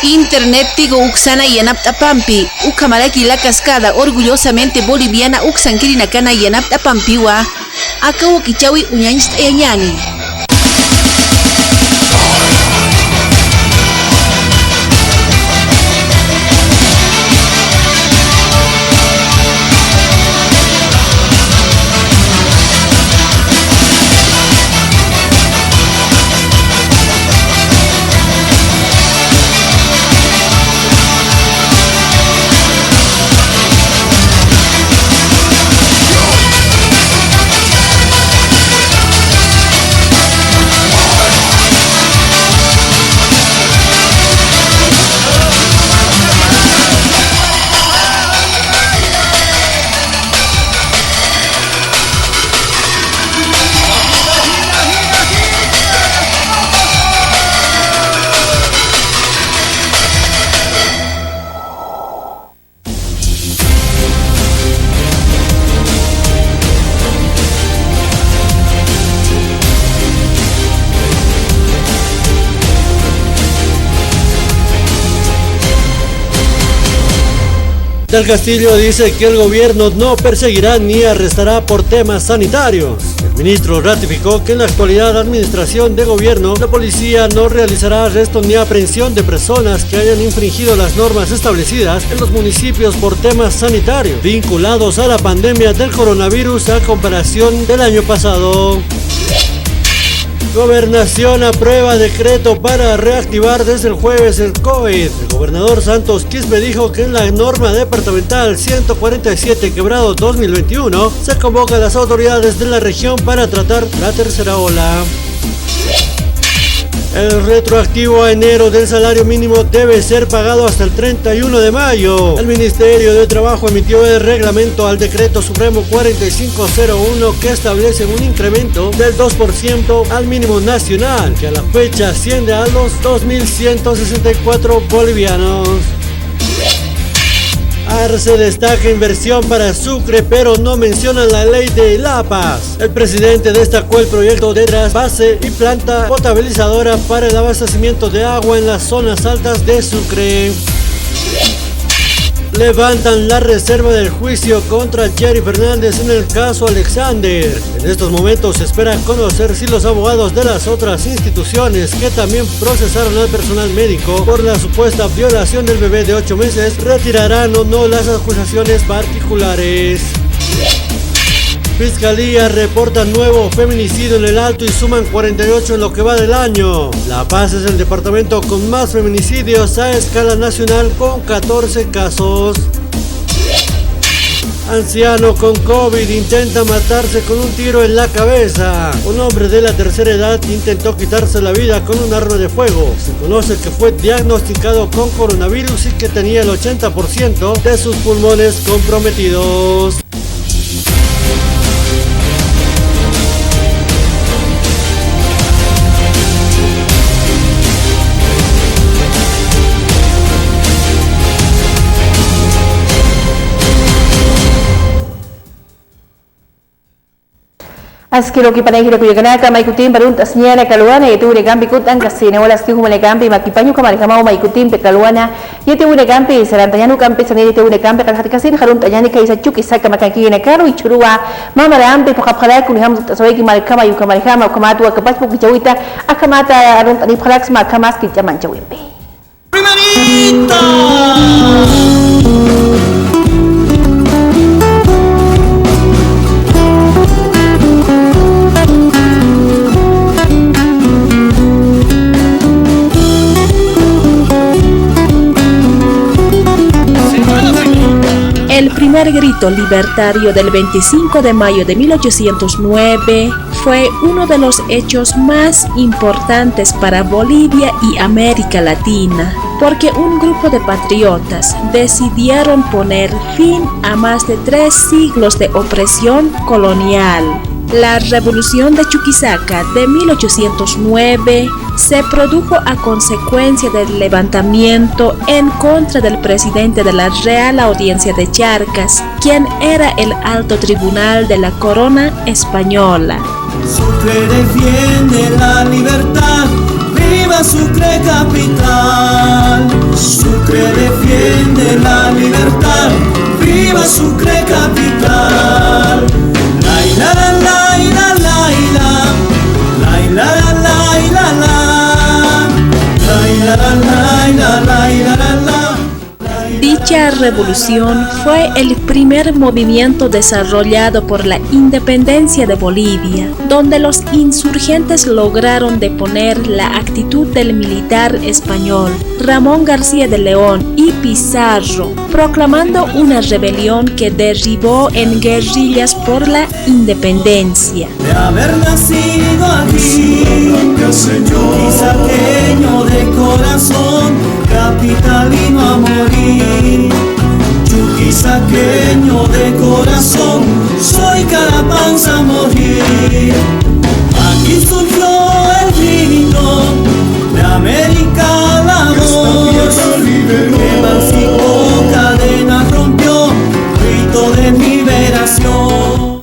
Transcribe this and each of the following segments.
Internet tigo uksana yanaptapampi, ukamaraki la cascada orgullosamente boliviana uksankirinakana yanaptapampiwa, akawo kichawi uñañista yañani. Del Castillo dice que el gobierno no perseguirá ni arrestará por temas sanitarios. El ministro ratificó que en la actualidad administración de gobierno, la policía no realizará arresto ni aprehensión de personas que hayan infringido las normas establecidas en los municipios por temas sanitarios, vinculados a la pandemia del coronavirus a comparación del año pasado. Gobernación aprueba decreto para reactivar desde el jueves el COVID. El gobernador Santos Quispe dijo que en la norma departamental 147/2021 se convoca a las autoridades de la región para tratar la tercera ola. El retroactivo a enero del salario mínimo debe ser pagado hasta el 31 de mayo. El Ministerio de Trabajo emitió el reglamento al Decreto Supremo 4501 que establece un incremento del 2% al mínimo nacional, que a la fecha asciende a los 2.164 bolivianos. Arce destaca inversión para Sucre, pero no menciona la ley de La Paz. El presidente destacó el proyecto de trasvase y planta potabilizadora para el abastecimiento de agua en las zonas altas de Sucre. Levantan la reserva del juicio contra Jerry Fernández en el caso Alexander. En estos momentos se espera conocer si los abogados de las otras instituciones que también procesaron al personal médico por la supuesta violación del bebé de 8 meses retirarán o no las acusaciones particulares. Fiscalía reporta nuevo feminicidio en el Alto y suman 48 en lo que va del año. La Paz es el departamento con más feminicidios a escala nacional con 14 casos. Anciano con COVID intenta matarse con un tiro en la cabeza. Un hombre de la tercera edad intentó quitarse la vida con un arma de fuego. Se conoce que fue diagnosticado con coronavirus y que tenía el 80% de sus pulmones comprometidos. Askiro kipanahira kuyaganaka maikutin baruntas nyana kaluana yetu uregampi kutang kasine wala skihu malegampi makipanyu kamarikama maikutin pekaluana yetu uregampi sarantanyanu kampi sanere yetu uregampi kalhati kasin harun tanyani kaisa chuki saka makakine karu ichurua mama rampi pokaphala kuniham tasaweki marikama yukamarikama ukamatu akapaspu kichawita akamata arun tani phalax makamas kichaman chawimpi primerita. El primer grito libertario del 25 de mayo de 1809 fue uno de los hechos más importantes para Bolivia y América Latina, porque un grupo de patriotas decidieron poner fin a más de 3 siglos de opresión colonial. La Revolución de Chuquisaca de 1809 se produjo a consecuencia del levantamiento en contra del presidente de la Real Audiencia de Charcas, quien era el alto tribunal de la corona española. Sucre defiende la libertad, viva Sucre capital. la libertad, viva Sucre capital. La la la la la la la la la la la la la la la. Dicha revolución fue el primer movimiento desarrollado por la independencia de Bolivia, donde los insurgentes lograron deponer la actitud del militar español Ramón García de León y Pizarro, proclamando una rebelión que derivó en guerrillas por la independencia. De haber nacido aquí, chuquisaqueño de corazón, capitalino a morir. Chuquisaqueño de corazón, soy Carapanza a morir. Aquí surgió el grito de América la voz, emancipó, cadenas rompió, grito de liberación.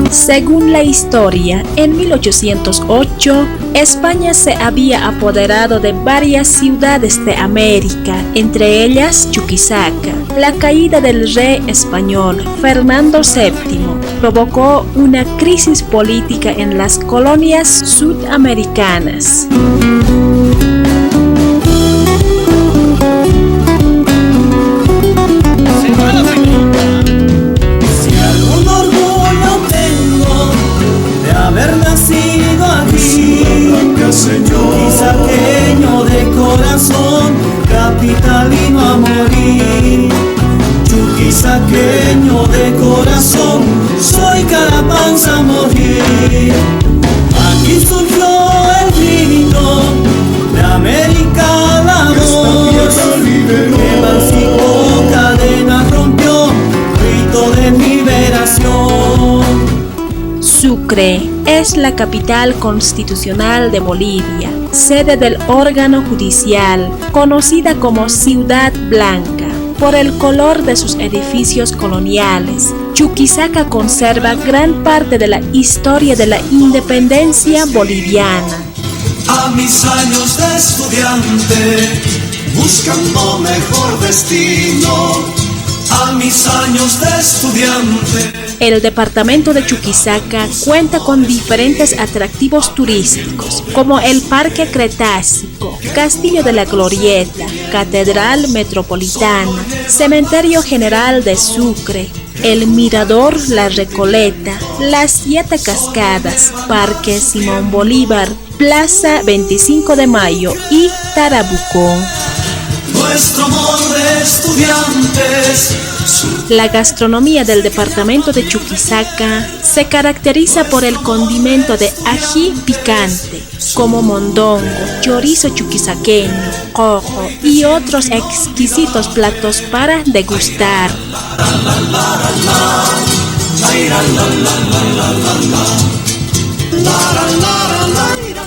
Según la historia, en 1808, España se había apoderado de varias ciudades de América, entre ellas Chuquisaca. La caída del rey español Fernando VII provocó una crisis política en las colonias sudamericanas. Haber nacido aquí, chuquisaqueño de corazón, capitalino a morir. Chuquisaqueño de corazón, soy Carapanza a morir. Aquí surgió el grito de América la voz, emancipó, cadenas rompió, grito de liberación. Sucre es la capital constitucional de Bolivia, sede del órgano judicial, conocida como Ciudad Blanca, por el color de sus edificios coloniales. Chuquisaca conserva gran parte de la historia de la independencia boliviana. A mis años de estudiante, buscando mejor destino. A mis años de estudiante. El departamento de Chuquisaca cuenta con diferentes atractivos turísticos, como el Parque Cretácico, Castillo de la Glorieta, Catedral Metropolitana, Cementerio General de Sucre, el Mirador La Recoleta, las 7 Cascadas, Parque Simón Bolívar, Plaza 25 de Mayo y Tarabuco. Nuestro amor de estudiantes. La gastronomía del departamento de Chuquisaca se caracteriza por el condimento de ají picante, como mondongo, chorizo chuquisaqueño, cojo y otros exquisitos platos para degustar.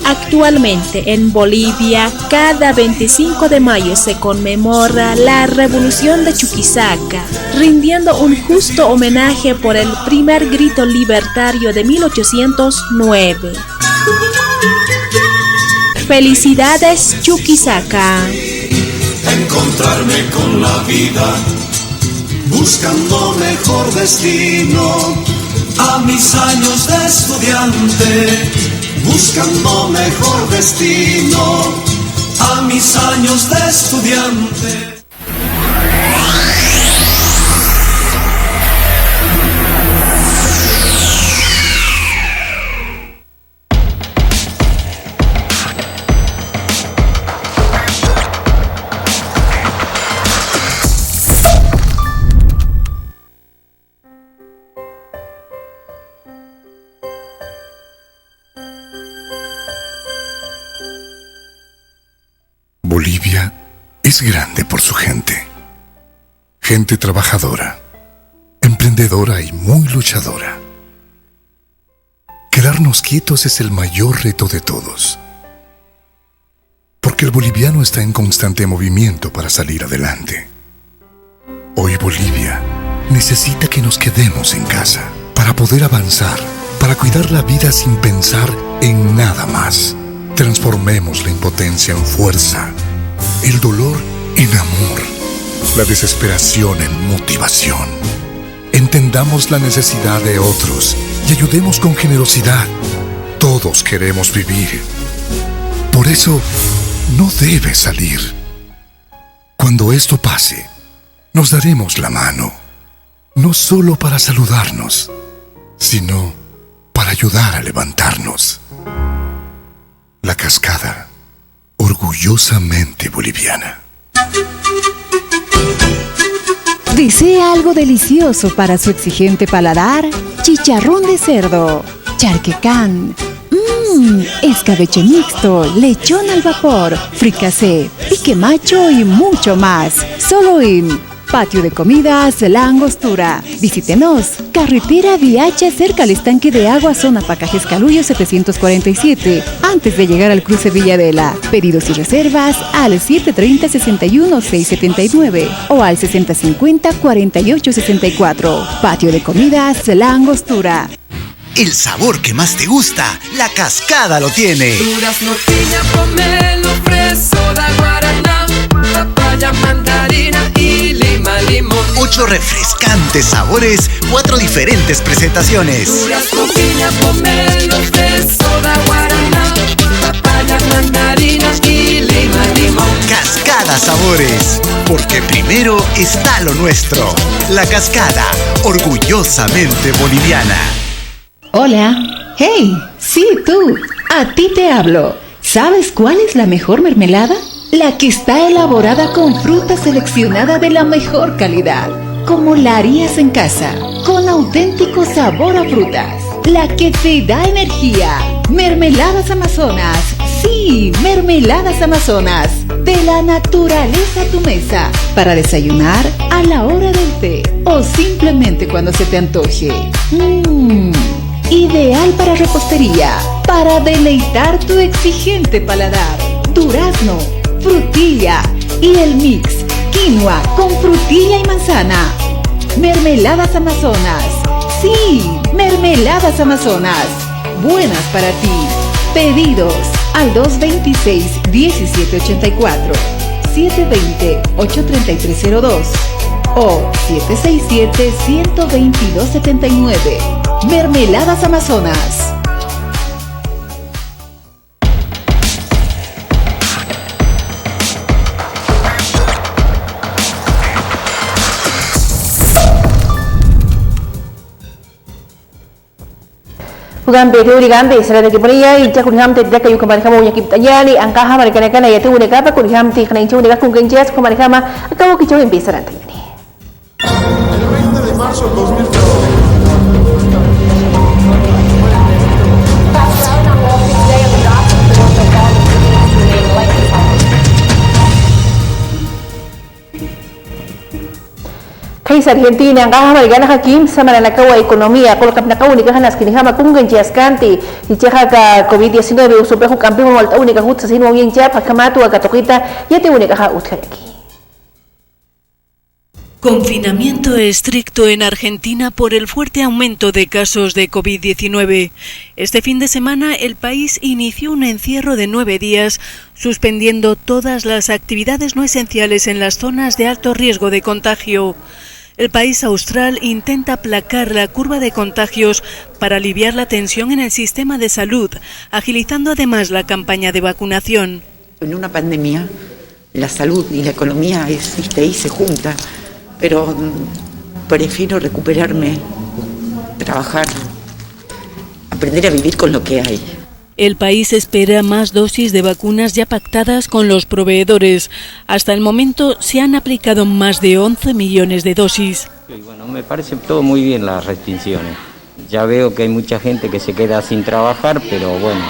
Actualmente en Bolivia, cada 25 de mayo se conmemora la Revolución de Chuquisaca, rindiendo un justo homenaje por el primer grito libertario de 1809. ¡Felicidades, Chuquisaca! Encontrarme con la vida, buscando mejor destino. A mis años de estudiante, buscando mejor destino. A mis años de estudiante. Bolivia es grande por su gente. Gente trabajadora, emprendedora y muy luchadora. Quedarnos quietos es el mayor reto de todos. Porque el boliviano está en constante movimiento para salir adelante. Hoy Bolivia necesita que nos quedemos en casa para poder avanzar, para cuidar la vida sin pensar en nada más. Transformemos la impotencia en fuerza, el dolor en amor la desesperación en motivación. Entendamos la necesidad de otros y ayudemos con generosidad. Todos queremos vivir. Por eso, no debes salir. Cuando esto pase, nos daremos la mano, no solo para saludarnos, sino para ayudar a levantarnos. La Cascada, orgullosamente boliviana. ¿Desea algo delicioso para su exigente paladar? Chicharrón de cerdo, charquecán, escabeche mixto, lechón al vapor, fricasé, pique macho y mucho más. Solo en Patio de Comidas La Angostura. Visítenos. Carretera Viacha, cerca al estanque de agua, zona Pacajes Calullo 747, antes de llegar al cruce Villadela. Pedidos y reservas al 730-61-679 o al 6050-4864. Patio de Comidas La Angostura. El sabor que más te gusta, La Cascada lo tiene. Durazno, piña, pomelo, fresa, guaraná, papaya, mandarina y lima, limón. 8 refrescantes sabores, 4 diferentes presentaciones. Durazno, piña, pomelo, fresa, guaraná, papaya, mandarina y lima, limón. Cascada Sabores, porque primero está lo nuestro. La Cascada, orgullosamente boliviana. Hola. Hey, sí, tú. A ti te hablo. ¿Sabes cuál es la mejor mermelada? La que está elaborada con fruta seleccionada de la mejor calidad, como la harías en casa, con auténtico sabor a frutas. La que te da energía. Mermeladas Amazonas. Sí, Mermeladas Amazonas. De la naturaleza a tu mesa. Para desayunar, a la hora del té o simplemente cuando se te antoje. Ideal para repostería, para deleitar tu exigente paladar. Durazno, frutilla y el mix quinoa con frutilla y manzana. Mermeladas Amazonas. Sí, Mermeladas Amazonas. Buenas para ti. Pedidos al 226-1784, 720-83302 o 767-12279. Mermeladas Amazonas. Gambe teori gambe sala de kiporia y ya kunhamte ya kayu kamari kama unya kiptayani angkaha marikana kana ya teuri kapa kunhamte kana inchu de kun genjas kamari kama akawo kicho empieza la tayani. El 20 de marzo del 2013. País Argentina, angkaha marigana hakim sama na nakawa ekonomia kolkap nakaw ni kahanas kinihama kung ganjas kanti di ka COVID-19 usuprehu kampi mo walta unika hut sa sinwang yung jap hakamatu agatokita yate unika ha utkareki. Confinamiento estricto en Argentina por el fuerte aumento de casos de COVID-19. Este fin de semana el país inició un encierro de 9 días, suspendiendo todas las actividades no esenciales en las zonas de alto riesgo de contagio. El país austral intenta aplacar la curva de contagios para aliviar la tensión en el sistema de salud, agilizando además la campaña de vacunación. En una pandemia, la salud y la economía ahí se juntan, pero prefiero recuperarme, trabajar, aprender a vivir con lo que hay. El país espera más dosis de vacunas ya pactadas con los proveedores. Hasta el momento se han aplicado más de 11 millones de dosis. Y bueno, me parece todo muy bien las restricciones. Ya veo que hay mucha gente que se queda sin trabajar, pero bueno,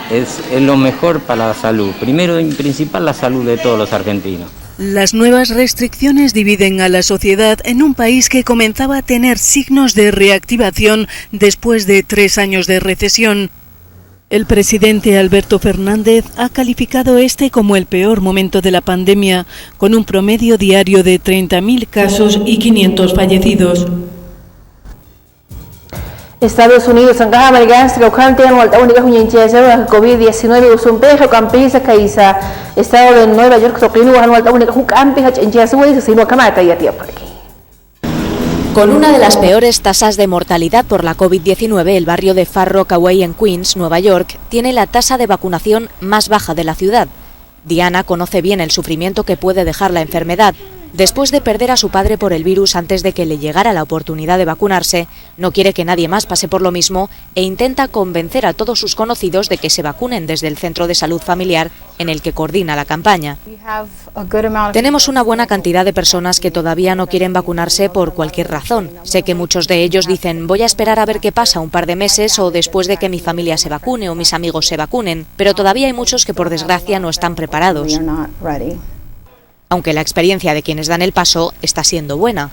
es lo mejor para la salud. Primero y principal la salud de todos los argentinos. Las nuevas restricciones dividen a la sociedad en un país que comenzaba a tener signos de reactivación después de 3 años de recesión. El presidente Alberto Fernández ha calificado este como el peor momento de la pandemia, con un promedio diario de 30.000 casos y 500 fallecidos. Estados Unidos ang kahamalgas kaukante ang walta unika hunyincha sa COVID-19 usumpe kampi sa kaisa estado de Nueva York so kinuha walta unika hukampi hachincha sa sino kamata yati aparki. Con una de las peores tasas de mortalidad por la COVID-19, el barrio de Far Rockaway en Queens, Nueva York, tiene la tasa de vacunación más baja de la ciudad. Diana conoce bien el sufrimiento que puede dejar la enfermedad. Después de perder a su padre por el virus antes de que le llegara la oportunidad de vacunarse, no quiere que nadie más pase por lo mismo e intenta convencer a todos sus conocidos de que se vacunen desde el centro de salud familiar en el que coordina la campaña. Tenemos una buena cantidad de personas que todavía no quieren vacunarse por cualquier razón. Sé que muchos de ellos dicen, voy a esperar a ver qué pasa un par de meses o después de que mi familia se vacune o mis amigos se vacunen, pero todavía hay muchos que por desgracia no están preparados. Aunque la experiencia de quienes dan el paso está siendo buena.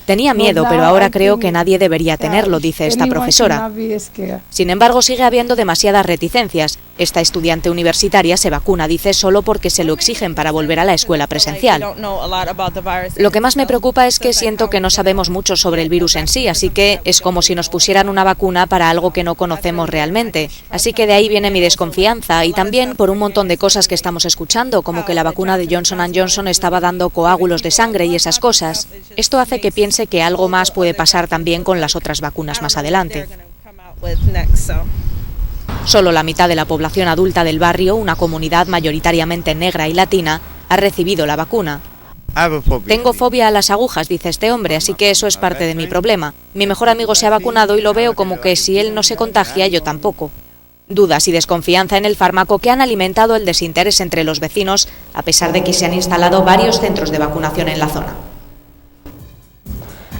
Tenía miedo, pero ahora creo que nadie debería tenerlo, dice esta profesora. Sin embargo, sigue habiendo demasiadas reticencias. Esta estudiante universitaria se vacuna, dice, solo porque se lo exigen para volver a la escuela presencial. Lo que más me preocupa es que siento que no sabemos mucho sobre el virus en sí, así que es como si nos pusieran una vacuna para algo que no conocemos realmente. Así que de ahí viene mi desconfianza y también por un montón de cosas que estamos escuchando, como que la vacuna de Johnson & Johnson estaba dando coágulos de sangre y esas cosas. Esto hace que piense que algo más puede pasar también con las otras vacunas más adelante. Solo la mitad de la población adulta del barrio, una comunidad mayoritariamente negra y latina, ha recibido la vacuna. Tengo fobia a las agujas, dice este hombre, así que eso es parte de mi problema. Mi mejor amigo se ha vacunado y lo veo como que si él no se contagia, yo tampoco. Dudas y desconfianza en el fármaco que han alimentado el desinterés entre los vecinos, a pesar de que se han instalado varios centros de vacunación en la zona.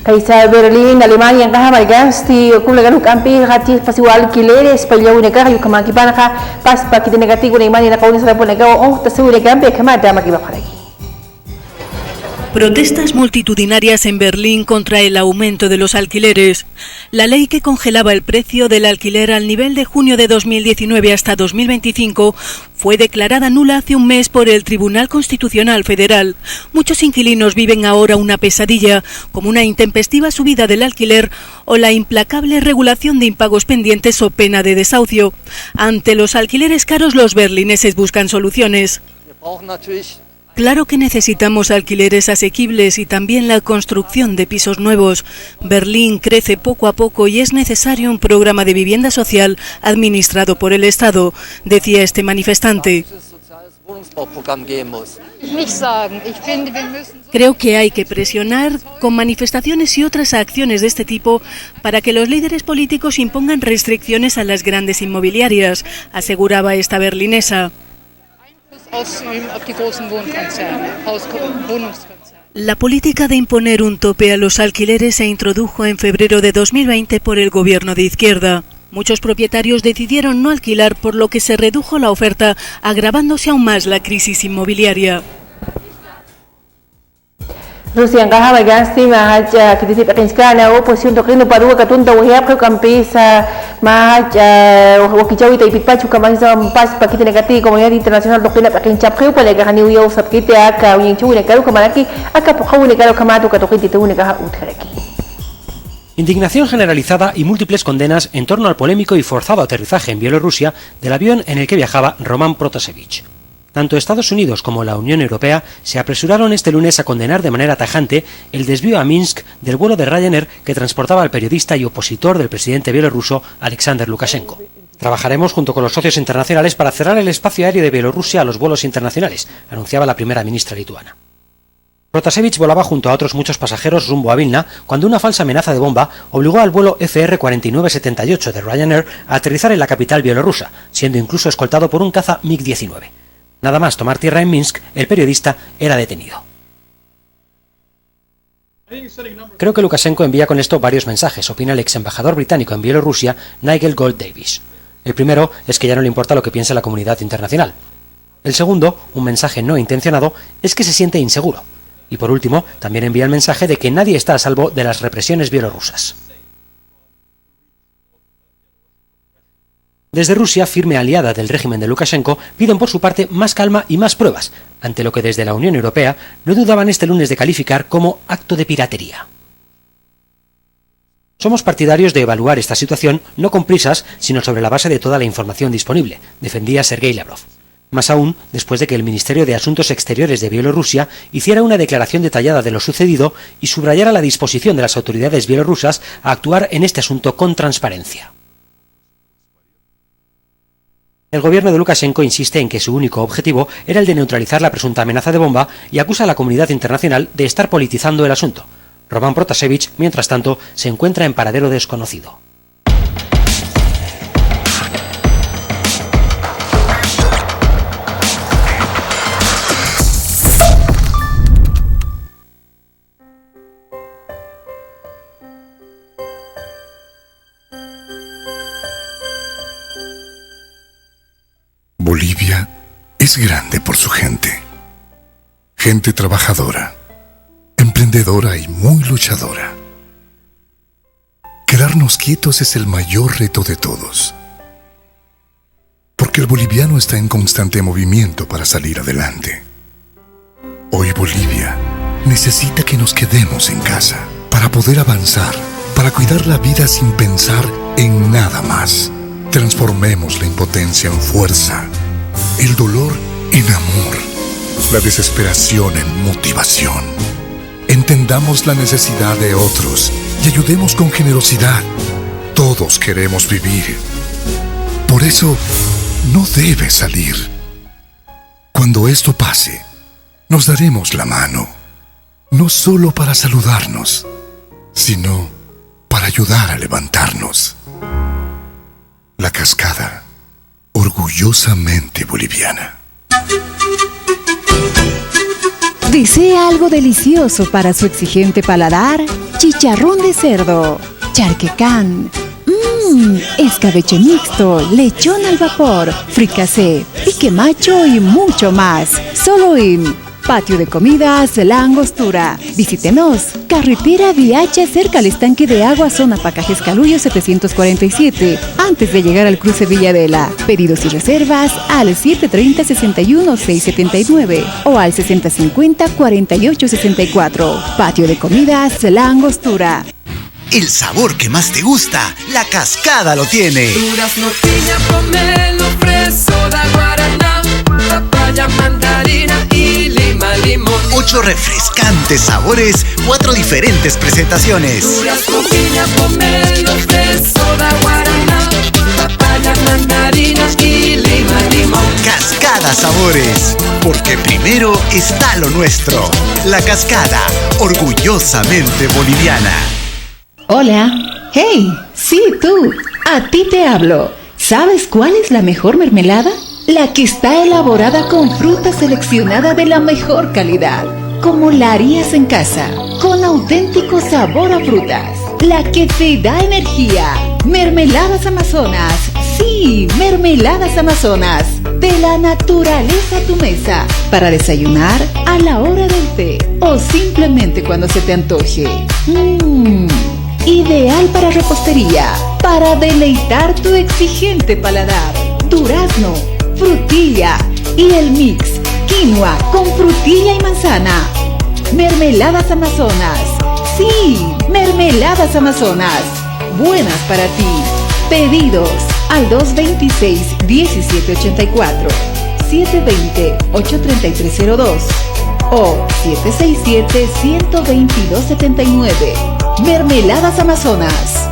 Kaisa Berlín, Alemania, ang kahamalgas ti kulagan kampi hati pasiwal alquileres payaw ni kayo kamakipan ka paspa kiti negativo ni mani na kauni sa pon nagaw tasuri kampi kamada makibaparagi. Protestas multitudinarias en Berlín contra el aumento de los alquileres. La ley que congelaba el precio del alquiler al nivel de junio de 2019 hasta 2025 fue declarada nula hace un mes por el Tribunal Constitucional Federal. Muchos inquilinos viven ahora una pesadilla, como una intempestiva subida del alquiler o la implacable regulación de impagos pendientes o pena de desahucio. Ante los alquileres caros, los berlineses buscan soluciones. Claro que necesitamos alquileres asequibles y también la construcción de pisos nuevos. Berlín crece poco a poco y es necesario un programa de vivienda social administrado por el Estado, decía este manifestante. Creo que hay que presionar con manifestaciones y otras acciones de este tipo para que los líderes políticos impongan restricciones a las grandes inmobiliarias, aseguraba esta berlinesa. La política de imponer un tope a los alquileres se introdujo en febrero de 2020 por el gobierno de izquierda. Muchos propietarios decidieron no alquilar, por lo que se redujo la oferta, agravándose aún más la crisis inmobiliaria. Rusia ang kahamalgas ti mahal kiti pakinskana oposisyon tokrino paruwa katunta wahiyap kayo kampi sa mahal wakichawi tayo pitpachu kamay sa pas pakiti negati komunidad internasional tokrina pakinchap kayo pala kakaniwiyaw sa pakiti aka uyang chuwi na kayo kamalaki aka pukawi na kayo kamato katokiti tayo na kahautkaraki. Indignación generalizada y múltiples condenas en torno al polémico y forzado aterrizaje en Bielorrusia del avión en el que viajaba Roman Protasevich. Tanto Estados Unidos como la Unión Europea se apresuraron este lunes a condenar de manera tajante el desvío a Minsk del vuelo de Ryanair que transportaba al periodista y opositor del presidente bielorruso Alexander Lukashenko. Trabajaremos junto con los socios internacionales para cerrar el espacio aéreo de Bielorrusia a los vuelos internacionales, anunciaba la primera ministra lituana. Protasevich volaba junto a otros muchos pasajeros rumbo a Vilna cuando una falsa amenaza de bomba obligó al vuelo FR-4978 de Ryanair a aterrizar en la capital bielorrusa, siendo incluso escoltado por un caza MiG-19. Nada más tomar tierra en Minsk, el periodista era detenido. Creo que Lukashenko envía con esto varios mensajes, opina el ex embajador británico en Bielorrusia, Nigel Gold Davis. El primero es que ya no le importa lo que piense la comunidad internacional. El segundo, un mensaje no intencionado, es que se siente inseguro. Y por último, también envía el mensaje de que nadie está a salvo de las represiones bielorrusas. Desde Rusia, firme aliada del régimen de Lukashenko, piden por su parte más calma y más pruebas, ante lo que desde la Unión Europea no dudaban este lunes de calificar como acto de piratería. Somos partidarios de evaluar esta situación no con prisas, sino sobre la base de toda la información disponible, defendía Sergei Lavrov. Más aún, después de que el Ministerio de Asuntos Exteriores de Bielorrusia hiciera una declaración detallada de lo sucedido y subrayara la disposición de las autoridades bielorrusas a actuar en este asunto con transparencia. El gobierno de Lukashenko insiste en que su único objetivo era el de neutralizar la presunta amenaza de bomba y acusa a la comunidad internacional de estar politizando el asunto. Roman Protasevich, mientras tanto, se encuentra en paradero desconocido. Bolivia es grande por su gente. Gente trabajadora, emprendedora y muy luchadora. Quedarnos quietos es el mayor reto de todos. Porque el boliviano está en constante movimiento para salir adelante. Hoy Bolivia necesita que nos quedemos en casa para poder avanzar, para cuidar la vida sin pensar en nada más. Transformemos la impotencia en fuerza, el dolor en amor, la desesperación en motivación. Entendamos la necesidad de otros y ayudemos con generosidad. Todos queremos vivir. Por eso, no debes salir. Cuando esto pase, nos daremos la mano, no solo para saludarnos, sino para ayudar a levantarnos. La Cascada, orgullosamente boliviana. ¿Desea algo delicioso para su exigente paladar? Chicharrón de cerdo, charquecán, escabeche mixto, lechón al vapor, fricasé, pique macho y mucho más. Solo en Patio de Comidas La Angostura. Visítenos. Carretera Viacha, cerca al estanque de agua, zona Pacajes Caluyo 747, antes de llegar al cruce Villadela. Pedidos y reservas al 730-61-679 o al 6050-4864. Patio de Comidas La Angostura. El sabor que más te gusta, La Cascada lo tiene. Durazno, piña, pomelo, fresa, da guaraná, papaya, mandarina y lima, limón. 8 refrescantes sabores, 4 diferentes presentaciones. Durazno, piña, pomelo, fresa, da guaraná, papaya, mandarina y lima, limón. Cascada Sabores, porque primero está lo nuestro. La Cascada, orgullosamente boliviana. Hola. Hey, sí, tú. A ti te hablo. ¿Sabes cuál es la mejor mermelada? La que está elaborada con fruta seleccionada de la mejor calidad, como la harías en casa, con auténtico sabor a frutas. La que te da energía. Mermeladas Amazonas. Sí, Mermeladas Amazonas. De la naturaleza a tu mesa. Para desayunar, a la hora del té o simplemente cuando se te antoje. Ideal para repostería, para deleitar tu exigente paladar. Durazno, frutilla y el mix quinoa con frutilla y manzana. Mermeladas Amazonas. Sí, Mermeladas Amazonas. Buenas para ti. Pedidos al 226-1784, 720-83302 o 767-12279. Mermeladas Amazonas.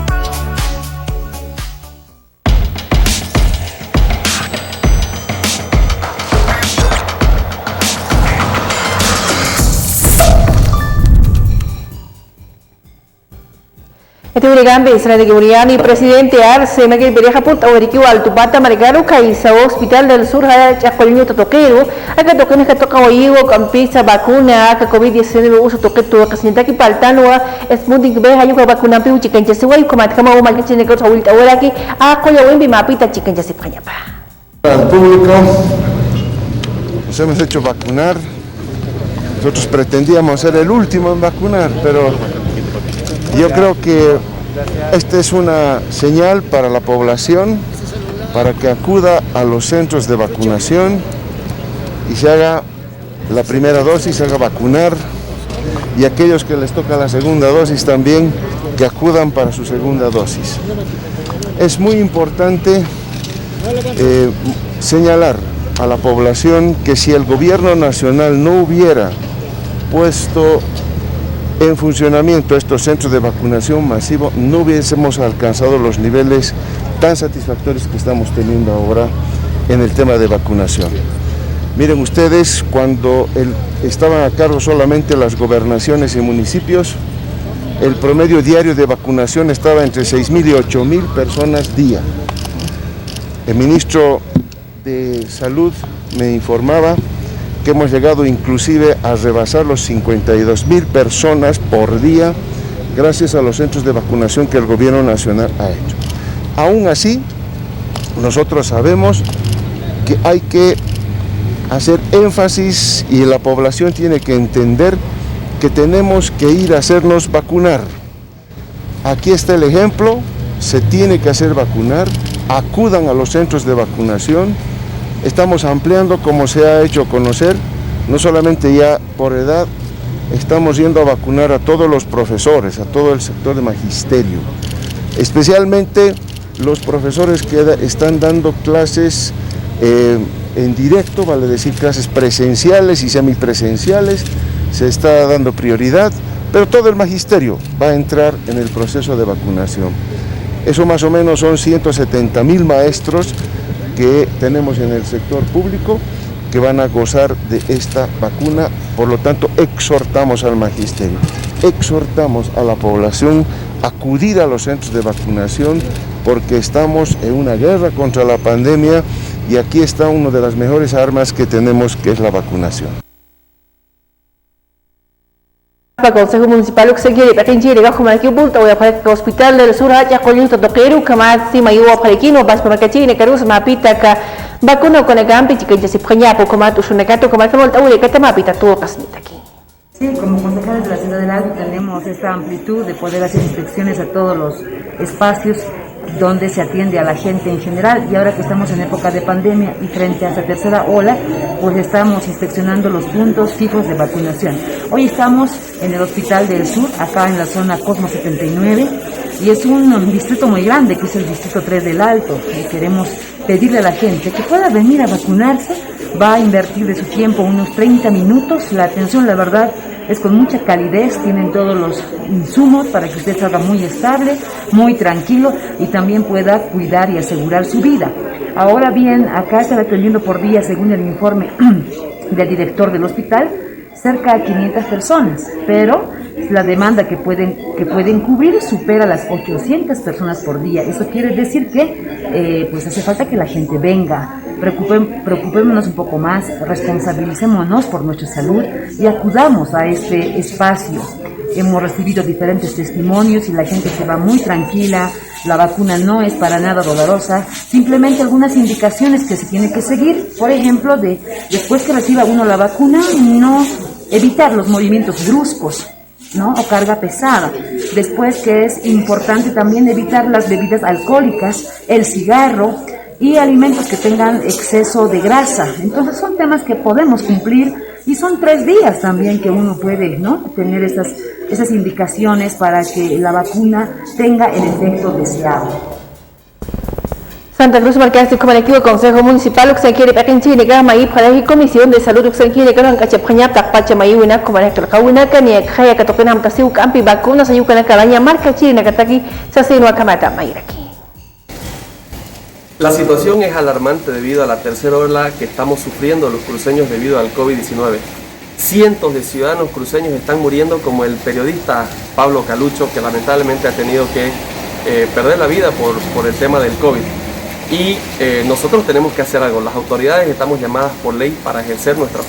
Gambe, Senate Giburiani, presidente Arce, Miguel Bereja Punta, Oriquiwa, Altupata, Margaro, Caiza, Hospital del Sur, Chacolino, Totoquero, acá toquen que toca oído, campista, vacuna, acá COVID-19, uso toqueto, acá Sintaki, Paltanua, Smoothing Beja, Yuka, vacuna, Piu, Chicken Chesiway, Comatcama, Malquichen, Negros, Aulta, Oraki, Acoya, Wimbi, Mapita, Chicken Chesipañapa. Al público, nos hemos hecho vacunar. Nosotros pretendíamos ser el último en vacunar, pero yo creo que esta es una señal para la población, para que acuda a los centros de vacunación y se haga la primera dosis, se haga vacunar, y aquellos que les toca la segunda dosis también que acudan para su segunda dosis. Es muy importante señalar a la población que si el gobierno nacional no hubiera puesto en funcionamiento estos centros de vacunación masivo, no hubiésemos alcanzado los niveles tan satisfactorios que estamos teniendo ahora en el tema de vacunación. Miren ustedes, cuando estaban a cargo solamente las gobernaciones y municipios, el promedio diario de vacunación estaba entre 6.000 y 8.000 personas día. El ministro de Salud me informaba que hemos llegado inclusive a rebasar los 52.000 personas por día gracias a los centros de vacunación que el gobierno nacional ha hecho. Aún así, nosotros sabemos que hay que hacer énfasis y la población tiene que entender que tenemos que ir a hacernos vacunar. Aquí está el ejemplo, se tiene que hacer vacunar, acudan a los centros de vacunación. Estamos ampliando, como se ha hecho conocer, no solamente ya por edad, estamos yendo a vacunar a todos los profesores, a todo el sector de magisterio, especialmente los profesores que están dando clases en directo, vale decir clases presenciales y semipresenciales, se está dando prioridad, pero todo el magisterio va a entrar en el proceso de vacunación. Eso más o menos son 170.000 maestros que tenemos en el sector público que van a gozar de esta vacuna. Por lo tanto, exhortamos al magisterio, exhortamos a la población a acudir a los centros de vacunación porque estamos en una guerra contra la pandemia y aquí está una de las mejores armas que tenemos, que es la vacunación. El Consejo Municipal Uxengue de Pequenchi de Bajo Malquibul, el Hospital del Sur, ya con un toquero, que más si mayo aparequino, vas por Macachine, Carus, Mapita, vacuna con el Gampi, chica, ya se preñapo, como tu sunecato, como el Tamol, que te mapita, todo casnita aquí. Sí, como concejales de la ciudad del Alto tenemos esta amplitud de poder hacer inspecciones a todos los espacios donde se atiende a la gente en general, y ahora que estamos en época de pandemia y frente a esta tercera ola, pues estamos inspeccionando los puntos fijos de vacunación. Hoy estamos en el Hospital del Sur, acá en la zona Cosmo 79, y es un distrito muy grande, que es el distrito 3 del Alto, y queremos pedirle a la gente que pueda venir a vacunarse. Va a invertir de su tiempo unos 30 minutos, la atención, la verdad, es con mucha calidez, tienen todos los insumos para que usted salga muy estable, muy tranquilo y también pueda cuidar y asegurar su vida. Ahora bien, acá están atendiendo por día, según el informe del director del hospital, cerca de 500 personas, pero la demanda que pueden cubrir supera las 800 personas por día. Eso quiere decir que pues hace falta que la gente venga. Preocupémonos un poco más, responsabilicémonos por nuestra salud y acudamos a este espacio. Hemos recibido diferentes testimonios y la gente se va muy tranquila. La vacuna no es para nada dolorosa, simplemente algunas indicaciones que se tiene que seguir. Por ejemplo, después que reciba uno la vacuna, no evitar los movimientos bruscos, ¿no? O carga pesada. Después, que es importante también evitar las bebidas alcohólicas, el cigarro y alimentos que tengan exceso de grasa. Entonces son temas que podemos cumplir y son 3 días también que uno puede, ¿no?, tener esas indicaciones para que la vacuna tenga el efecto deseado. Santa Cruz Marqués como el equipo Consejo Municipal Uxengue de Pequenchi de Gama y para la Comisión de Salud Uxengue de Gama que Pañap Takpacha Mayuina como la Kawina Kania Kaya que toquen Hamtasiu Campi vacunas ayucan a Calaña Marca China Kataki Sasino Akamata Mayraki. La situación es alarmante debido a la tercera ola que estamos sufriendo los cruceños debido al COVID-19. Cientos de ciudadanos cruceños están muriendo, como el periodista Pablo Calucho, que lamentablemente ha tenido que perder la vida por el tema del COVID. Y nosotros tenemos que hacer algo. Las autoridades estamos llamadas por ley para ejercer nuestra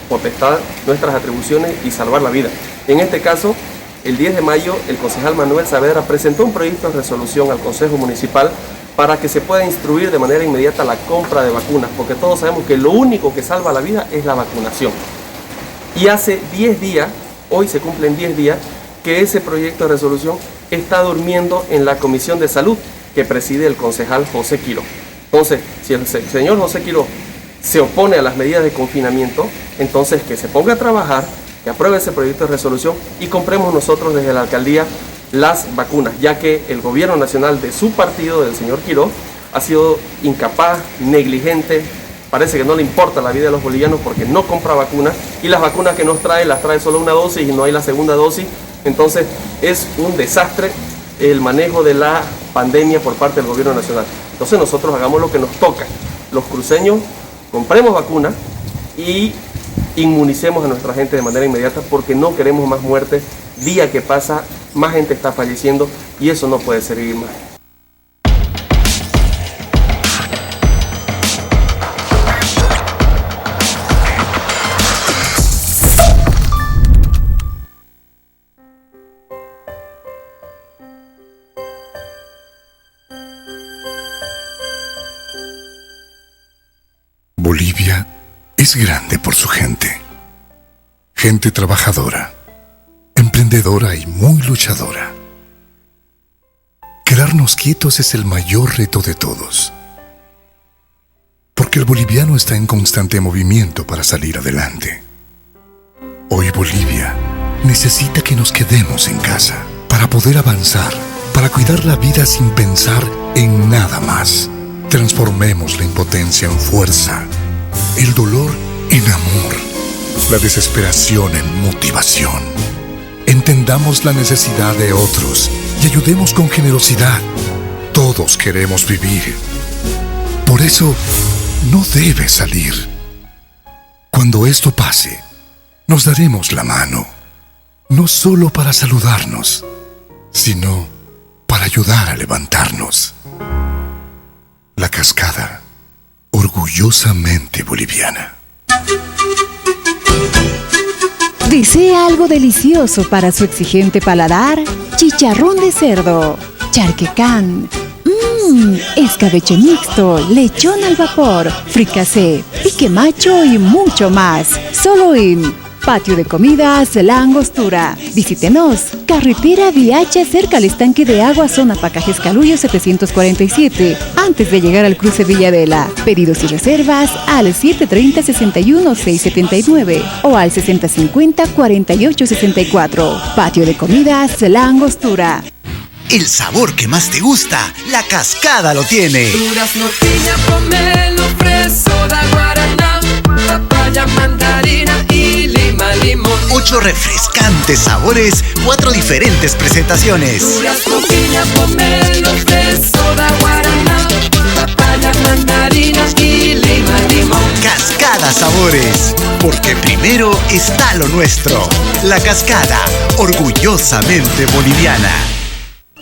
potestad, nuestras atribuciones y salvar la vida. En este caso, el 10 de mayo, el concejal Manuel Saavedra presentó un proyecto de resolución al Consejo Municipal para que se pueda instruir de manera inmediata la compra de vacunas, porque todos sabemos que lo único que salva la vida es la vacunación. Y hace 10 días, hoy se cumplen 10 días, que ese proyecto de resolución está durmiendo en la Comisión de Salud que preside el concejal José Quiró. Entonces, si el señor José Quiró se opone a las medidas de confinamiento, entonces que se ponga a trabajar, que apruebe ese proyecto de resolución y compremos nosotros desde la alcaldía las vacunas, ya que el gobierno nacional de su partido, del señor Quirós, ha sido incapaz, negligente, parece que no le importa la vida de los bolivianos porque no compra vacunas, y las vacunas que nos trae, las trae solo una dosis y no hay la segunda dosis. Entonces es un desastre el manejo de la pandemia por parte del gobierno nacional. Entonces nosotros hagamos lo que nos toca. Los cruceños compremos vacunas y inmunicemos a nuestra gente de manera inmediata, porque no queremos más muertes. Día que pasa, más gente está falleciendo y eso no puede seguir más. Bolivia es grande por su gente. Gente trabajadora, emprendedora y muy luchadora. Quedarnos quietos es el mayor reto de todos. Porque el boliviano está en constante movimiento para salir adelante. Hoy Bolivia necesita que nos quedemos en casa para poder avanzar, para cuidar la vida sin pensar en nada más. Transformemos la impotencia en fuerza, el dolor en amor, la desesperación en motivación. Entendamos la necesidad de otros y ayudemos con generosidad. Todos queremos vivir. Por eso, no debes salir. Cuando esto pase, nos daremos la mano, no solo para saludarnos, sino para ayudar a levantarnos. La Cascada, orgullosamente boliviana. ¿Desea algo delicioso para su exigente paladar? Chicharrón de cerdo, charquecán, escabeche mixto, lechón al vapor, fricasé, pique macho y mucho más. Solo en Patio de Comidas La Angostura. Visítenos. Carretera Viacha, cerca al estanque de agua, zona Pacajes Caluyo 747, antes de llegar al cruce Villadela. Pedidos y reservas al 730-61-679 o al 6050-4864. Patio de Comidas La Angostura. El sabor que más te gusta, La Cascada lo tiene. Durazno, piña, pomelo, fresa, guaraná, papaya, mandarina y lima, limón. 8 refrescantes sabores, 4 diferentes presentaciones. Durazno, piña, pomelo, fresa, guaraná, papaya, mandarina y lima, limón. Cascada Sabores, porque primero está lo nuestro. La Cascada, orgullosamente boliviana.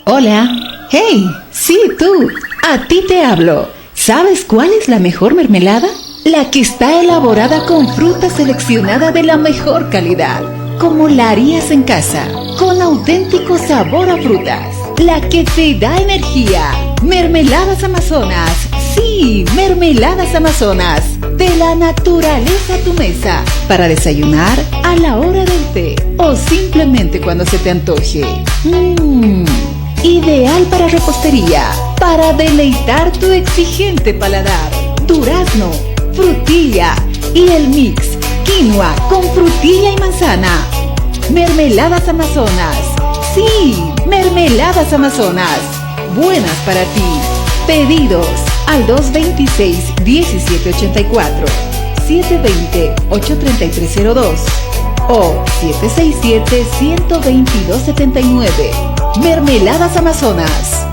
Hola. Hey, sí, tú. A ti te hablo. ¿Sabes cuál es la mejor mermelada? La que está elaborada con fruta seleccionada de la mejor calidad, como la harías en casa, con auténtico sabor a frutas. La que te da energía. Mermeladas Amazonas. Sí, Mermeladas Amazonas. De la naturaleza a tu mesa. Para desayunar, a la hora del té o simplemente cuando se te antoje. Ideal para repostería, para deleitar tu exigente paladar. Durazno, frutilla y el mix quinoa con frutilla y manzana. Mermeladas Amazonas. Sí, Mermeladas Amazonas. Buenas para ti. Pedidos al 226-1784, 720-83302 o 767-12279. Mermeladas Amazonas.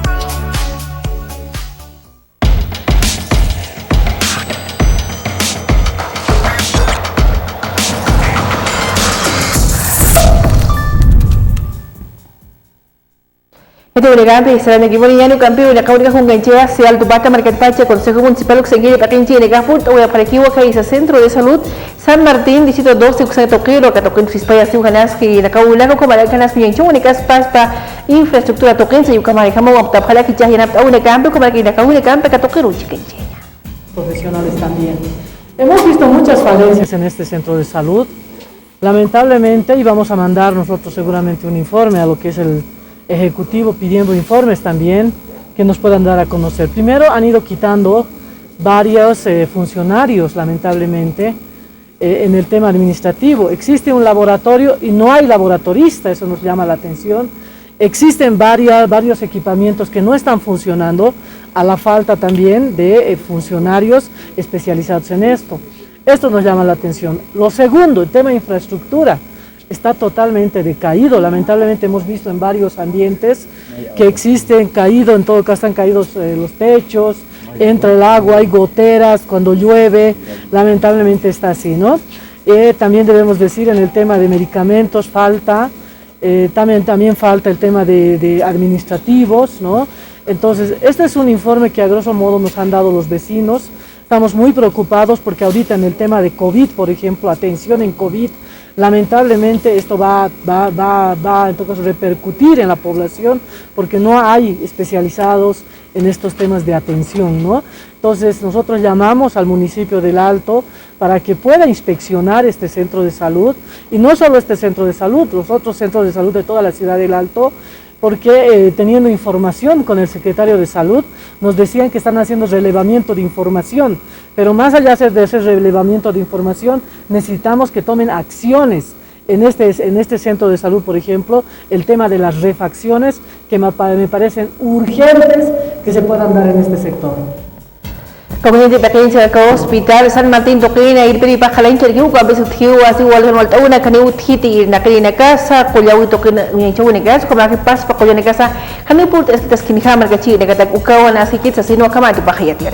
Este Ulegampi, será de Kiboriano, campeón de la Cáurica Junganchea, sea el Tupaca, Marcatpacha, Consejo Municipal Uxenguiri, Paquinchi, Negafut, o para Kiwaka, y Centro de Salud, San Martín, Distrito 12, Uxatoquero, Catoquén, Cispaya, Siuhanaski, la Caulaco, Comaracanas, Mianchuanicas, Paspa, Infraestructura Toquense, Yucamaricamo, Optapalaki, Chayanap, Ulecampi, Comaraki, la Caulecampi, Catoquero, Chiquenche. Profesionales también. Hemos visto muchas falencias en este centro de salud. Lamentablemente, y vamos a mandar nosotros seguramente un informe a lo que es el Ejecutivo, pidiendo informes también que nos puedan dar a conocer. Primero, han ido quitando varios funcionarios, lamentablemente, en el tema administrativo. Existe un laboratorio y no hay laboratorista, eso nos llama la atención. Existen varios equipamientos que no están funcionando, a la falta también de funcionarios especializados en esto. Esto nos llama la atención. Lo segundo, el tema de infraestructura, está totalmente decaído. Lamentablemente hemos visto en varios ambientes que existen en todo caso están caídos los techos, entra el agua, hay goteras cuando llueve, lamentablemente está así, ¿no? También debemos decir en el tema de medicamentos falta, también falta el tema de administrativos, ¿no? Entonces, este es un informe que a grosso modo nos han dado los vecinos. Estamos muy preocupados porque ahorita en el tema de COVID, por ejemplo, atención en COVID, lamentablemente esto va a entonces repercutir en la población porque no hay especializados en estos temas de atención, ¿no? Entonces nosotros llamamos al municipio del Alto para que pueda inspeccionar este centro de salud, y no solo este centro de salud, los otros centros de salud de toda la ciudad del Alto, porque teniendo información con el secretario de salud, nos decían que están haciendo relevamiento de información, pero más allá de ese relevamiento de información, necesitamos que tomen acciones en este centro de salud, por ejemplo, el tema de las refacciones, que me parecen urgentes que se puedan dar en este sector. Community Pakensa ka Hospital San Martin Tokina Irpiri Pakalain Chergiu ka besu thiu asi walhan waltauna kani uthiti na kani casa kuyawi tokina chawne gas kuma ke pas pakoyane casa kani put estas kini hamar gachi daga tak ukawana asi kitsa sino kama tu pakayati.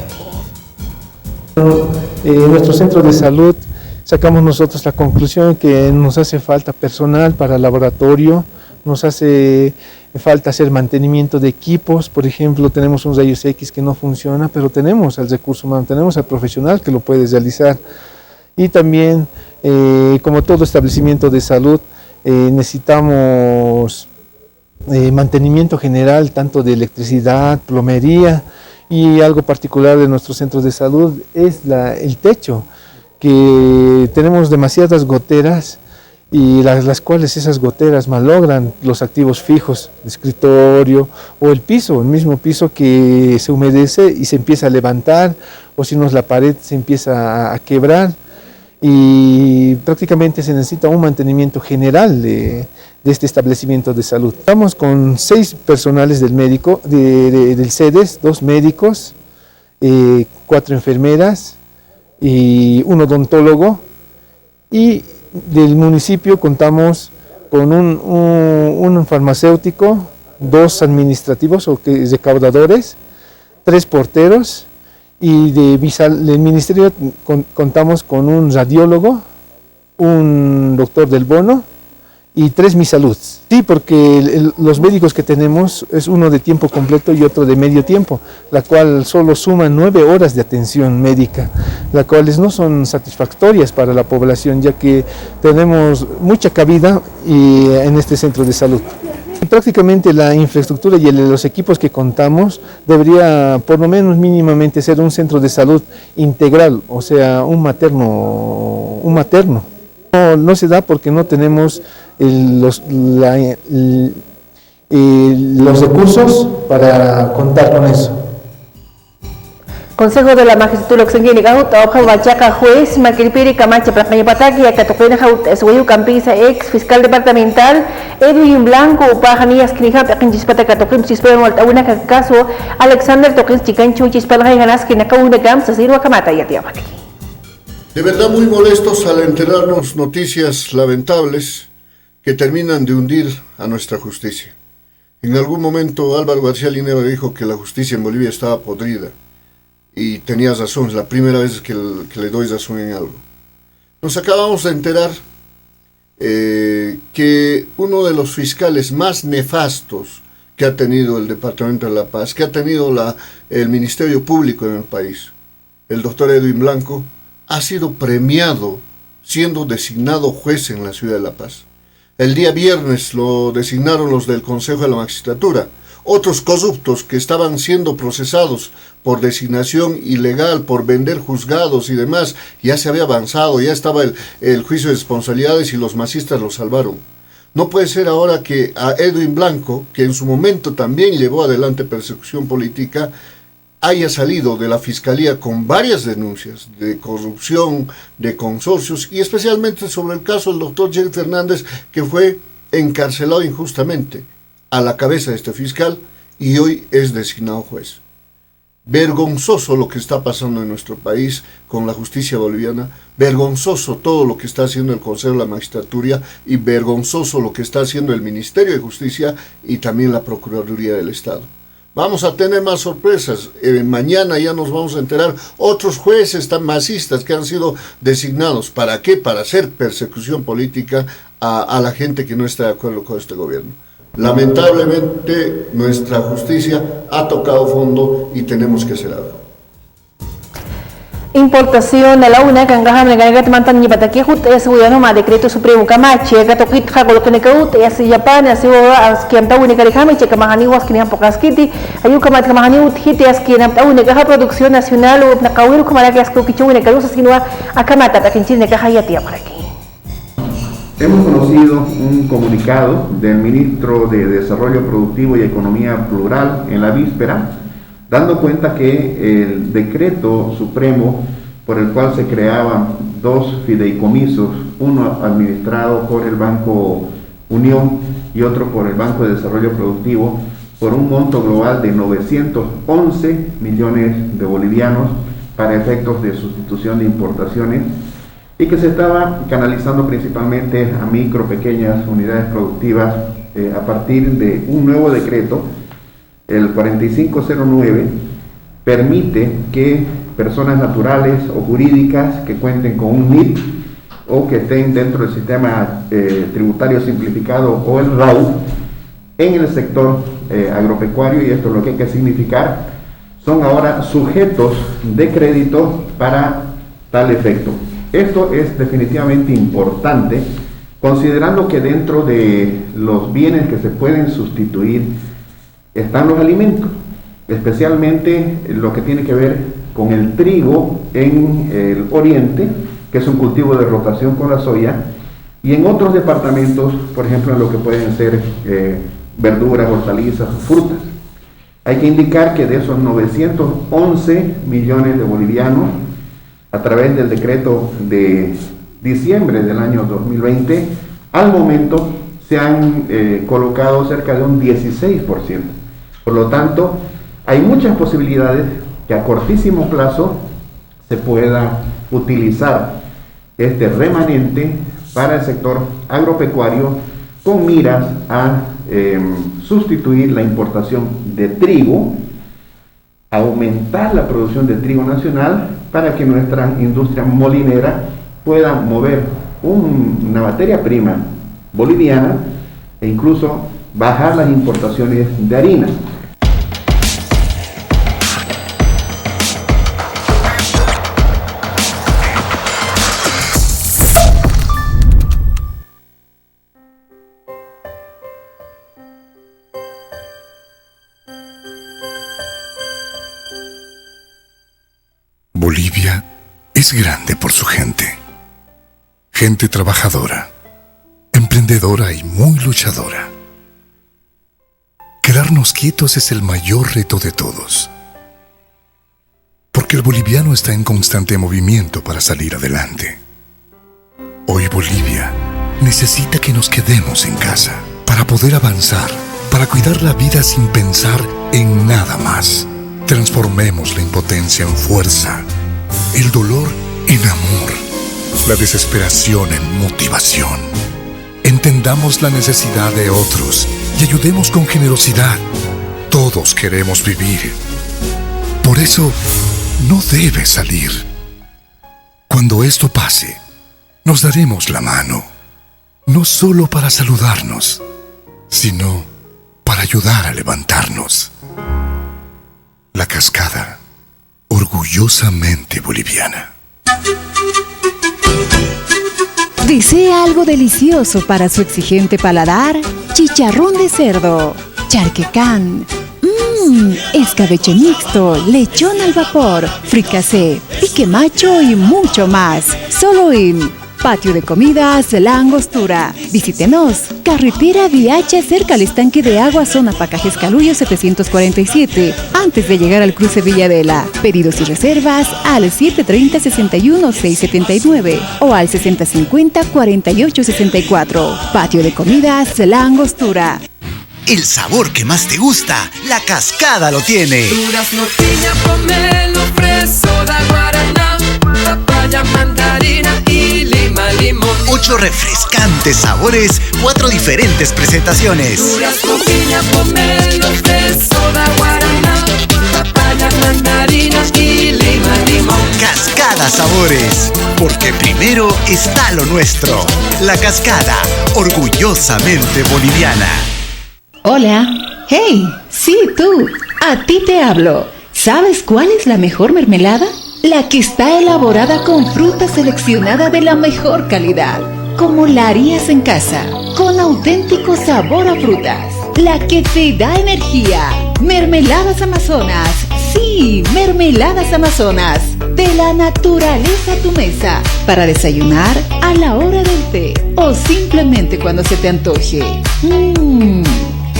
En nuestro centro de salud sacamos nosotros la conclusión que nos hace falta personal para laboratorio, nos hace falta hacer mantenimiento de equipos. Por ejemplo, tenemos un rayos X que no funciona, pero tenemos al recurso humano, tenemos al profesional que lo puede realizar. Y también, como todo establecimiento de salud, necesitamos mantenimiento general, tanto de electricidad, plomería, y algo particular de nuestros centros de salud es el techo, que tenemos demasiadas goteras, y las cuales esas goteras malogran los activos fijos, el escritorio o el mismo piso que se humedece y se empieza a levantar, o si no la pared se empieza a quebrar, y prácticamente se necesita un mantenimiento general de este establecimiento de salud. Estamos con 6 personales del CEDES, 2 médicos, 4 enfermeras y un odontólogo, y del municipio contamos con un farmacéutico, 2 administrativos o recaudadores, 3 porteros, y del ministerio contamos con un radiólogo, un doctor del bono y 3 MiSalud. Sí, porque los médicos que tenemos es uno de tiempo completo y otro de medio tiempo, la cual solo suma 9 horas de atención médica, las cuales no son satisfactorias para la población, ya que tenemos mucha cabida en este centro de salud. Prácticamente la infraestructura y los equipos que contamos debería por lo menos mínimamente ser un centro de salud integral, o sea, un materno. No se da porque no tenemos los recursos para contar con eso. Consejo de la Magistratura Oxenguini Gaut, Wachaca Juez, Maquilpiri Camacha, Pracayapataki, Acatoquena Jaut, Esguayu Campisa, ex fiscal departamental, Edwin Blanco, Pajanías Krinja, Pequinchispata Catoquim, Chispero, Maltauna, caso, Alexander Toquins, Chicanchu, Chispalga y Ganaski, Nacauna Gams, Asirua Camata y Atiapati. De verdad muy molestos al enterarnos noticias lamentables que terminan de hundir a nuestra justicia. En algún momento Álvaro García Linero dijo que la justicia en Bolivia estaba podrida. Y tenías razón, es la primera vez que le doy razón en algo. Nos acabamos de enterar que uno de los fiscales más nefastos que ha tenido el Departamento de La Paz, que ha tenido el Ministerio Público en el país, el doctor Edwin Blanco, ha sido premiado siendo designado juez en la ciudad de La Paz. El día viernes lo designaron los del Consejo de la Magistratura. Otros corruptos que estaban siendo procesados por designación ilegal, por vender juzgados y demás, ya se había avanzado, ya estaba el juicio de responsabilidades y los masistas lo salvaron. No puede ser ahora que a Edwin Blanco, que en su momento también llevó adelante persecución política, haya salido de la Fiscalía con varias denuncias de corrupción, de consorcios, y especialmente sobre el caso del doctor Jerry Fernández, que fue encarcelado injustamente. a la cabeza de este fiscal y hoy es designado juez. Vergonzoso lo que está pasando en nuestro país con la justicia boliviana, vergonzoso todo lo que está haciendo el Consejo de la Magistratura y vergonzoso lo que está haciendo el Ministerio de Justicia y también la Procuraduría del Estado. Vamos a tener más sorpresas. Mañana ya nos vamos a enterar otros jueces tan masistas que han sido designados. ¿Para qué? Para hacer persecución política a la gente que no está de acuerdo con este gobierno. Lamentablemente nuestra justicia ha tocado fondo y tenemos que hacer algo. Importación de la UNA que engaham negara mantan ni bataki hut es gobierno ma decreto supremo kamache que tokit ha ko que kaut es Japan es que am tauni que hame che kamahani was que pokaskiti ayu kamat kamahani ut hit es que am tauni que producción nacional o na kawil kamara que es que kichu ne kalusa sinwa akamata ta kinchi ne kahayati por aquí. Hemos conocido un comunicado del ministro de Desarrollo Productivo y Economía Plural en la víspera, dando cuenta que el decreto supremo por el cual se creaban dos fideicomisos, uno administrado por el Banco Unión y otro por el Banco de Desarrollo Productivo, por un monto global de 911 millones de bolivianos para efectos de sustitución de importaciones, y que se estaba canalizando principalmente a micro, pequeñas unidades productivas a partir de un nuevo decreto, el 4509, permite que personas naturales o jurídicas que cuenten con un NIT o que estén dentro del sistema tributario simplificado o el RAU en el sector agropecuario, y esto lo que hay que significar, son ahora sujetos de crédito para tal efecto. Esto es definitivamente importante, considerando que dentro de los bienes que se pueden sustituir están los alimentos, especialmente lo que tiene que ver con el trigo en el oriente, que es un cultivo de rotación con la soya, y en otros departamentos, por ejemplo, en lo que pueden ser verduras, hortalizas o frutas. Hay que indicar que de esos 911 millones de bolivianos, a través del decreto de diciembre del año 2020, al momento se han colocado cerca de un 16%. Por lo tanto, hay muchas posibilidades que a cortísimo plazo se pueda utilizar este remanente para el sector agropecuario con miras a sustituir la importación de trigo, aumentar la producción de trigo nacional para que nuestra industria molinera pueda mover una materia prima boliviana e incluso bajar las importaciones de harina. Bolivia es grande por su gente. Gente trabajadora, emprendedora y muy luchadora. Quedarnos quietos es el mayor reto de todos. Porque el boliviano está en constante movimiento para salir adelante. Hoy Bolivia necesita que nos quedemos en casa para poder avanzar, para cuidar la vida sin pensar en nada más. Transformemos la impotencia en fuerza, el dolor en amor, la desesperación en motivación. Entendamos la necesidad de otros y ayudemos con generosidad. Todos queremos vivir. Por eso, no debe salir. Cuando esto pase, nos daremos la mano, no solo para saludarnos, sino para ayudar a levantarnos. La Cascada, orgullosamente boliviana. ¿Desea algo delicioso para su exigente paladar? Chicharrón de cerdo, charquecán, escabeche mixto, lechón al vapor, fricasé, pique macho y mucho más. Solo en Patio de Comidas La Angostura. Visítenos. Carretera Viacha cerca al estanque de agua, zona Pacajes Calullo 747, antes de llegar al cruce Villadela. Pedidos y reservas al 730-61-679 o al 6050-4864. Patio de Comidas La Angostura. El sabor que más te gusta, La Cascada lo tiene. Durazno, piña, pomelo, freso, da guaraná, papaya, mandarina y lima, limón. 8 refrescantes sabores, 4 diferentes presentaciones. Durazno, piña, pomelo, freso, da guaraná, papaya, mandarina y lima, limón. Cascada Sabores, porque primero está lo nuestro. La Cascada, orgullosamente boliviana. Hola. Hey, sí, tú. A ti te hablo. ¿Sabes cuál es la mejor mermelada? La que está elaborada con fruta seleccionada de la mejor calidad, como la harías en casa, con auténtico sabor a frutas. La que te da energía. Mermeladas Amazonas. Sí, Mermeladas Amazonas. De la naturaleza a tu mesa. Para desayunar, a la hora del té o simplemente cuando se te antoje.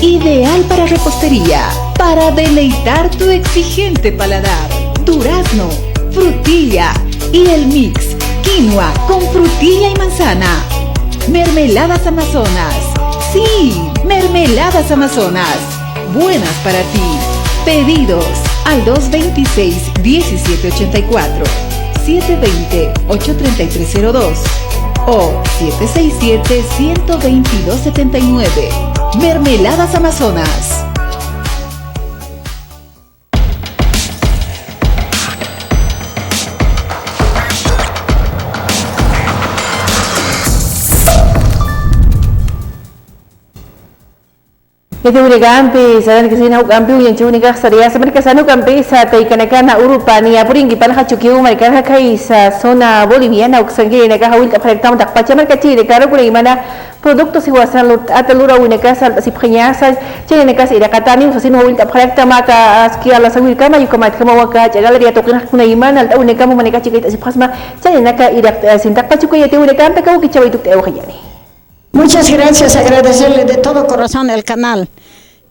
Ideal para repostería, para deleitar tu exigente paladar. Durazno, frutilla y el mix quinoa con frutilla y manzana. Mermeladas Amazonas. Sí, Mermeladas Amazonas. Buenas para ti. Pedidos al 226-1784, 720-83302 o 767-12279. Mermeladas Amazonas. Ito uligampi sa kasina ugampi uyan chuni ka sariya sa mereka sanu kampi sa taikanakana Urupani apuring gipalha chukiu mereka kai sa zona boliviana uksangiri neka hawil ta proyectamos tak pacha mereka chile karo kuri mana produkto si wasan atalura uneka sa si panyasa chile neka sa irakatani usasin hawil ta proyecta maka askia la sawil kama yukamat kama waka chagalaria tokina kuna imana al uneka mo maneka chikita si pasma chile neka irak sintak pachuko yete uligampi ka ukichawi tukte awajani. Muchas gracias, agradecerle de todo corazón el canal.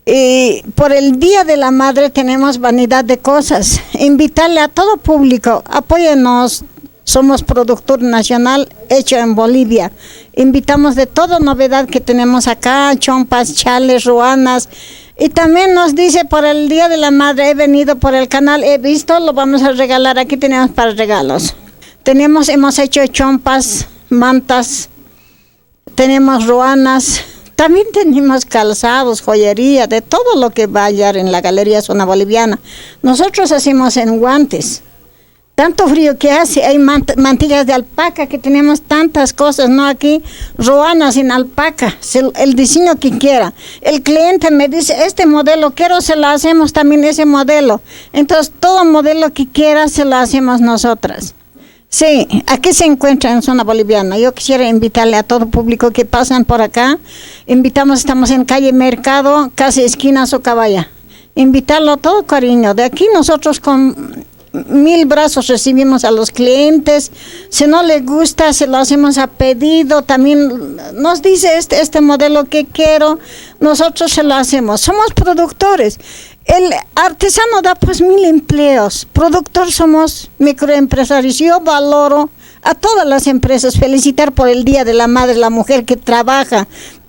Y por el Día de la Madre tenemos vanidad de cosas. Invitarle a todo público, apóyennos, somos productor nacional hecho en Bolivia. Invitamos de toda novedad que tenemos acá, chompas, chales, ruanas. Y también nos dice por el Día de la Madre, he venido por el canal, he visto, lo vamos a regalar, aquí tenemos para regalos. Hemos hecho chompas, mantas, tenemos ruanas, también tenemos calzados, joyería, de todo lo que va a hallar en la Galería Zona Boliviana. Nosotros hacemos en guantes. Tanto frío que hace, hay mantillas de alpaca, que tenemos tantas cosas, ¿no? Aquí, ruanas en alpaca, el diseño que quiera. El cliente me dice, este modelo quiero, se lo hacemos también ese modelo. Entonces, todo modelo que quiera, se lo hacemos nosotras. Sí, aquí se encuentra en Zona Boliviana. Yo quisiera invitarle a todo público que pasan por acá. Estamos en calle Mercado, casi esquina Socabaya. Invitarlo a todo cariño. De aquí nosotros con 1000 brazos recibimos a los clientes. Si no le gusta, se lo hacemos a pedido. También nos dice este modelo que quiero, nosotros se lo hacemos. Somos productores. El artesano da pues 1000 empleos. Productor somos microempresarios. Yo valoro a todas las empresas. Felicitar por el Día de la Madre, la mujer que trabaja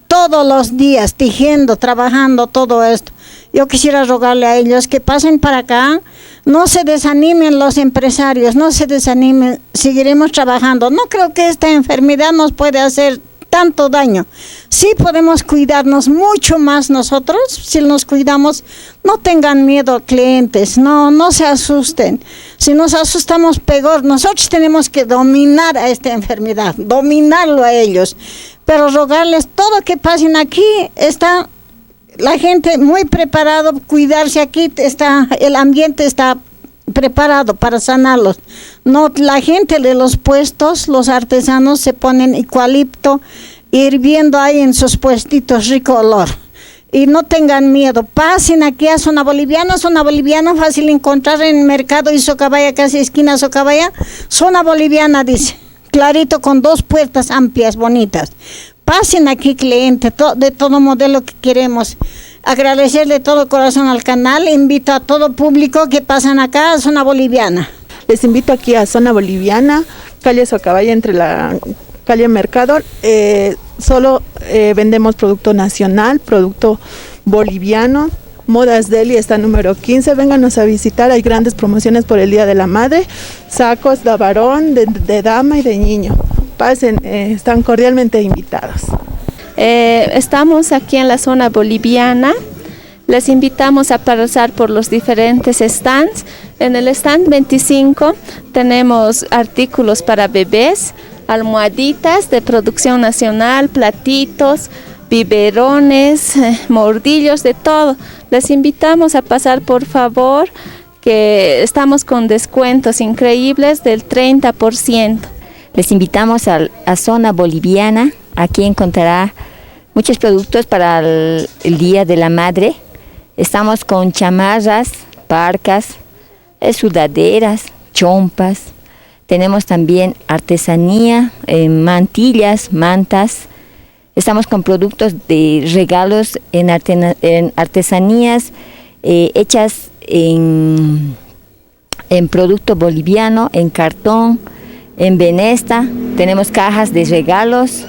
todos los días, tejiendo, trabajando, todo esto. Yo quisiera rogarle a ellos que pasen para acá. No se desanimen los empresarios, no se desanimen. Seguiremos trabajando. No creo que esta enfermedad nos puede hacer tanto daño. Sí podemos cuidarnos mucho más nosotros, si nos cuidamos. No tengan miedo, clientes, no se asusten. Si nos asustamos, peor. Nosotros tenemos que dominar a esta enfermedad, dominarlo a ellos. Pero rogarles todo que pasen aquí, está la gente muy preparado, cuidarse aquí, el ambiente está preparado para sanarlos. No, la gente de los puestos, los artesanos se ponen eucalipto hirviendo ahí en sus puestitos, rico olor. Y no tengan miedo, pasen aquí a Zona Boliviana, fácil encontrar en Mercado y Socabaya, casi esquina Socabaya. Zona Boliviana dice, clarito con 2 puertas amplias, bonitas. Pasen aquí, cliente, de todo modelo que queremos. Agradecer de todo corazón al canal. Invito a todo público que pasan acá a Zona Boliviana. Les invito aquí a Zona Boliviana, calle Socabaya, entre la calle Mercado. Solo vendemos producto nacional, producto boliviano. Modas Deli está número 15, vénganos a visitar, hay grandes promociones por el Día de la Madre, sacos de varón, de dama y de niño. Pasen, están cordialmente invitados. Estamos aquí en la zona boliviana, les invitamos a pasar por los diferentes stands. En el stand 25 tenemos artículos para bebés, almohaditas de producción nacional, platitos, biberones, mordillos, de todo. Les invitamos a pasar, por favor, que estamos con descuentos increíbles del 30%. Les invitamos a Zona Boliviana. Aquí encontrará muchos productos para el Día de la Madre. Estamos con chamarras, parcas, sudaderas, chompas. Tenemos también artesanía, mantillas, mantas. Estamos con productos de regalos en artesanías hechas en producto boliviano, en cartón, en venesta. Tenemos cajas de regalos.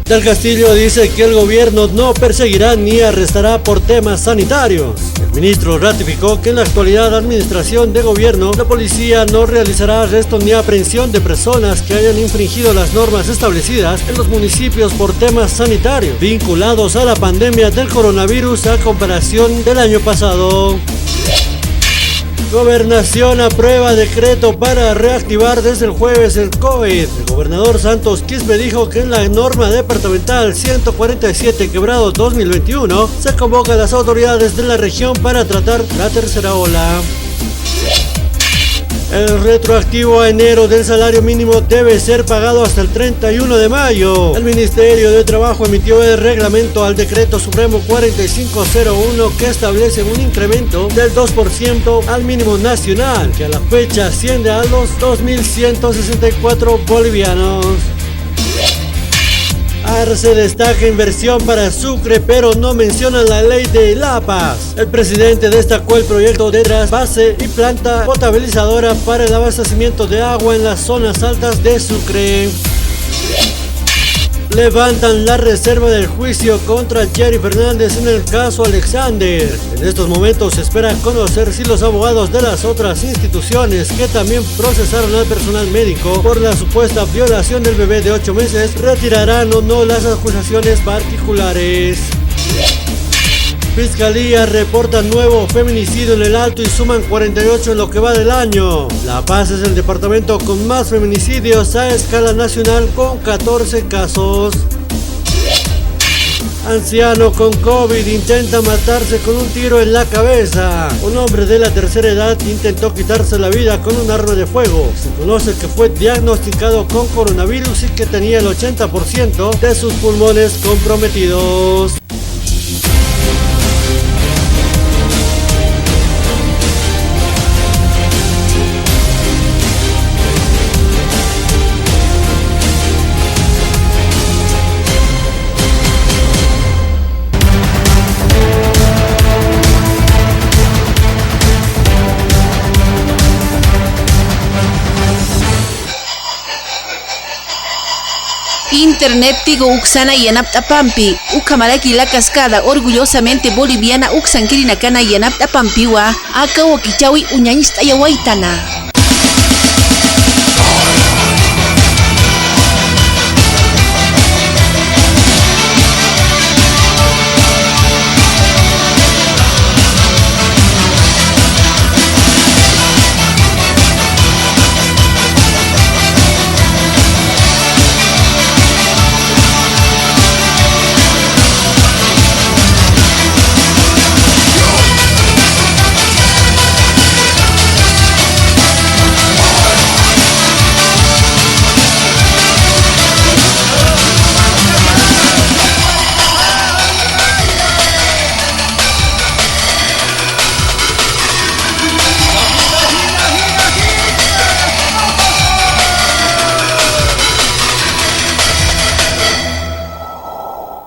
Del Castillo dice que el gobierno no perseguirá ni arrestará por temas sanitarios. El ministro ratificó que en la actualidad administración de gobierno, la policía no realizará arresto ni aprehensión de personas que hayan infringido las normas establecidas en los municipios por temas sanitarios, vinculados a la pandemia del coronavirus a comparación del año pasado. Gobernación aprueba decreto para reactivar desde el jueves el COVID. El gobernador Santos Quispe dijo que en la norma departamental 147/2021 se convoca a las autoridades de la región para tratar la tercera ola. El retroactivo a enero del salario mínimo debe ser pagado hasta el 31 de mayo. El Ministerio de Trabajo emitió el reglamento al Decreto Supremo 4501 que establece un incremento del 2% al mínimo nacional, que a la fecha asciende a los 2.164 bolivianos. Arce destaca inversión para Sucre, pero no menciona la ley de La Paz. El presidente destacó el proyecto de trasvase y planta potabilizadora para el abastecimiento de agua en las zonas altas de Sucre. Levantan la reserva del juicio contra Jerry Fernández en el caso Alexander. En estos momentos se espera conocer si los abogados de las otras instituciones que también procesaron al personal médico por la supuesta violación del bebé de 8 meses retirarán o no las acusaciones particulares. Fiscalía reporta nuevo feminicidio en el Alto y suman 48 en lo que va del año. La Paz es el departamento con más feminicidios a escala nacional con 14 casos. Anciano con COVID intenta matarse con un tiro en la cabeza. Un hombre de la tercera edad intentó quitarse la vida con un arma de fuego. Se conoce que fue diagnosticado con coronavirus y que tenía el 80% de sus pulmones comprometidos. Internet Tigo Uxana y Anaptapampi, Ucamaraki la cascada, orgullosamente boliviana, Uxanquirinacana y Anaptapampiwa, Aka Wakichawi Uñañista y Aguaitana.